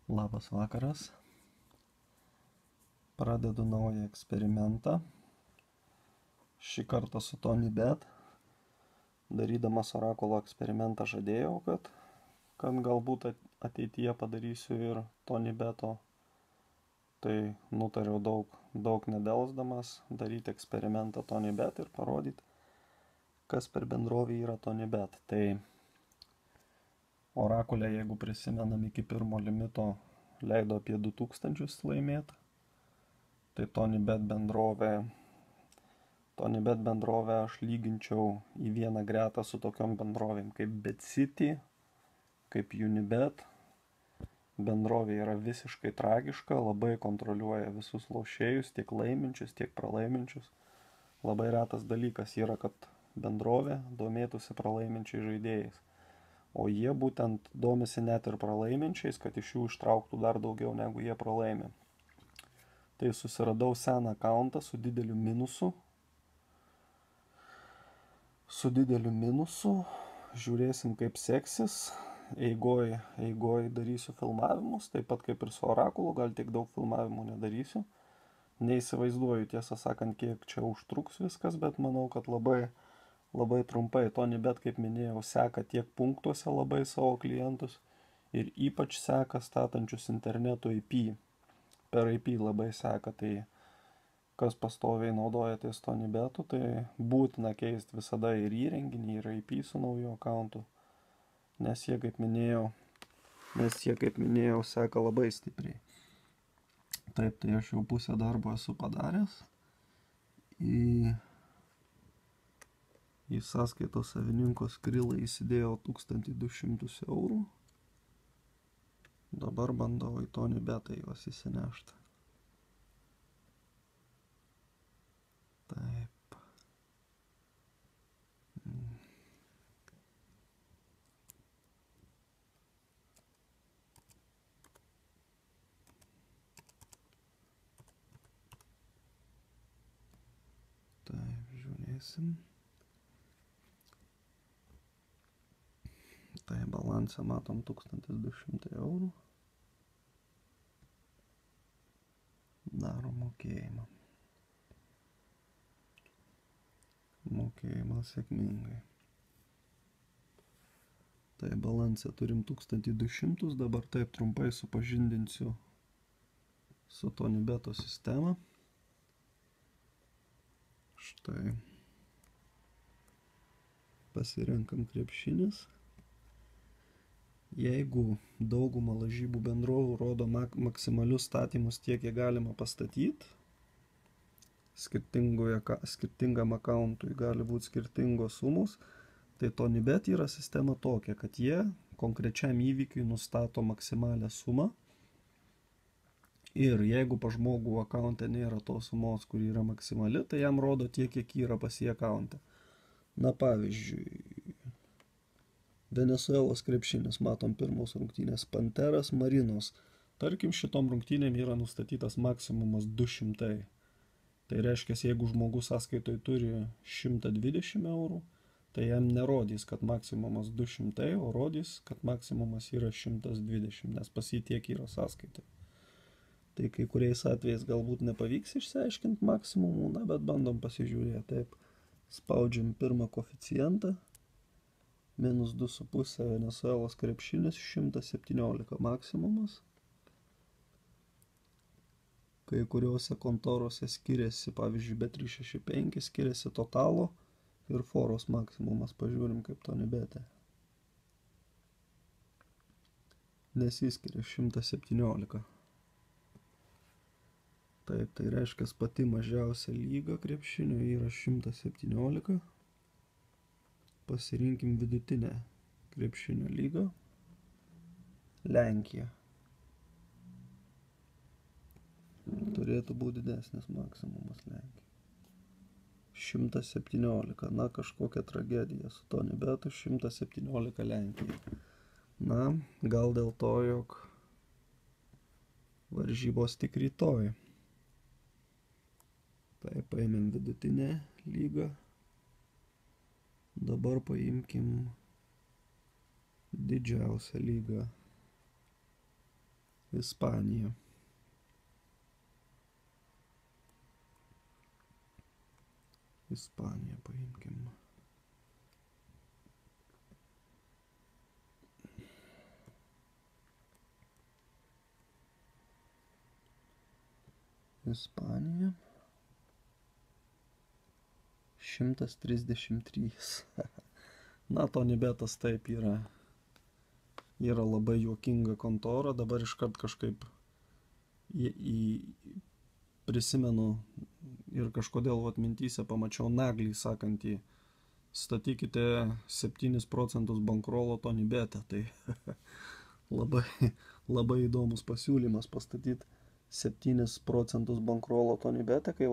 Labas vakaras. Pradedu naują eksperimentą. Šį kartą su TonyBet. Darydamas orakulo eksperimentą žadėjau, kad galbūt ateityje padarysiu ir TonyBeto. Tai nutariau daug nedelsdamas daryti eksperimentą TonyBet ir parodyti, kas per bendrovį yra TonyBet. Tai orakulė, jeigu prisimenam, iki pirmo limito leido apie 2000 laimėti. Tai TonyBet bendrovę aš lyginčiau į vieną gretą su tokiom bendrovėm kaip BetCity, kaip Unibet. Bendrovė yra visiškai tragiška, labai kontroliuoja visus lošėjus, tiek laiminčius, tiek pralaiminčius. Labai retas dalykas yra, kad bendrovė domėtųsi pralaiminčiais žaidėjais. O jie būtent domisi net ir pralaiminčiais, kad iš jų ištrauktų dar daugiau negu jie pralaimė. Tai susiradau seną akauntą su dideliu minusu. Žiūrėsim, kaip seksis. Eigoj darysiu filmavimus, taip pat kaip ir su orakulu, gal tiek daug filmavimų nedarysiu. Neįsivaizduoju, tiesą sakant, kiek čia užtruks viskas, bet manau, kad labai trumpai. TonyBet, kaip minėjau, seka tiek punktuose labai savo klientus ir ypač seka statančius interneto IP. Per IP labai seka, tai kas pastoviai naudojatės TonyBetu, tai būtina keisti visada ir įrenginį, ir IP su nauju akauntu, nes jie, kaip minėjau, seka labai stipriai. Taip, tai aš jau pusę darbo esu padaręs. Į sąskaitos savininko skrilą įsidėjau 1200 eurų. Dabar bandau į TonyBetą juos įsinešti. Taip. Taip, žiūrėsim. Tai balansą matom 1200 eurų. Darom mokėjimą. Mokėjimas sėkmingai. Tai balansą turim 1200, dabar taip trumpai supažindinsiu su TonyBeto sistema. Štai. Pasirenkam krepšinis. Jeigu dauguma lažybų bendrovų rodo maksimalius statymus, tiek jie galima pastatyti, skirtingam akauntui gali būti skirtingos sumos, tai TonyBet yra sistema tokia, kad jie konkrečiam įvykiui nustato maksimalią sumą ir jeigu pa žmogų akaunte nėra tos sumos, kur yra maksimali, tai jam rodo tiek, kiek yra pas jį akaunte. Na, pavyzdžiui, Venesuelos krepšinis, matom pirmos rungtynės, Panteras, Marinos. Tarkim, šitom rungtynėm yra nustatytas maksimumas 200. Tai reiškia, jeigu žmogus sąskaitoj turi 120 eurų, tai jam nerodys, kad maksimumas 200, o rodys, kad maksimumas yra 120, nes pas jį tiek yra sąskaitoj. Tai kai kuriais atvejais galbūt nepavyks išsiaiškinti maksimumų, bet bandom pasižiūrėti. Taip, spaudžiam pirmą koeficientą. Minus 2,5 Venesuelos krepšinis, 117 maksimumas. Kai kuriuose kontorose skiriasi, pavyzdžiui, Bet365 skiriasi totalo ir foros maksimumas. Pažiūrim, kaip TonyBet'e. Nesiskiria 117. Taip, tai reiškia, pati mažiausia lyga krepšinio yra 117. Pasirinkim vidutinę krepšinio lygą. Lenkija. Turėtų būti didesnis maksimumas Lenkija. 117. Na, kažkokia tragedija su TonyBetu, 117 Lenkija. Na, gal dėl to, jog varžybos tik rytoj. Tai paėmėm vidutinę lygą. Dabar paimkim didžiausią lygą Ispanija. Ispaniją paimkim. Ispanija. 133. Na, Tonibetas taip yra labai juokinga kontora. Dabar iškart kažkaip prisimenu ir kažkodėl mintyse pamačiau naglį sakantį: statykite 7% bankrolo Tonibete. Tai labai įdomus pasiūlymas pastatyti 7% bankrolo Tonibete, kai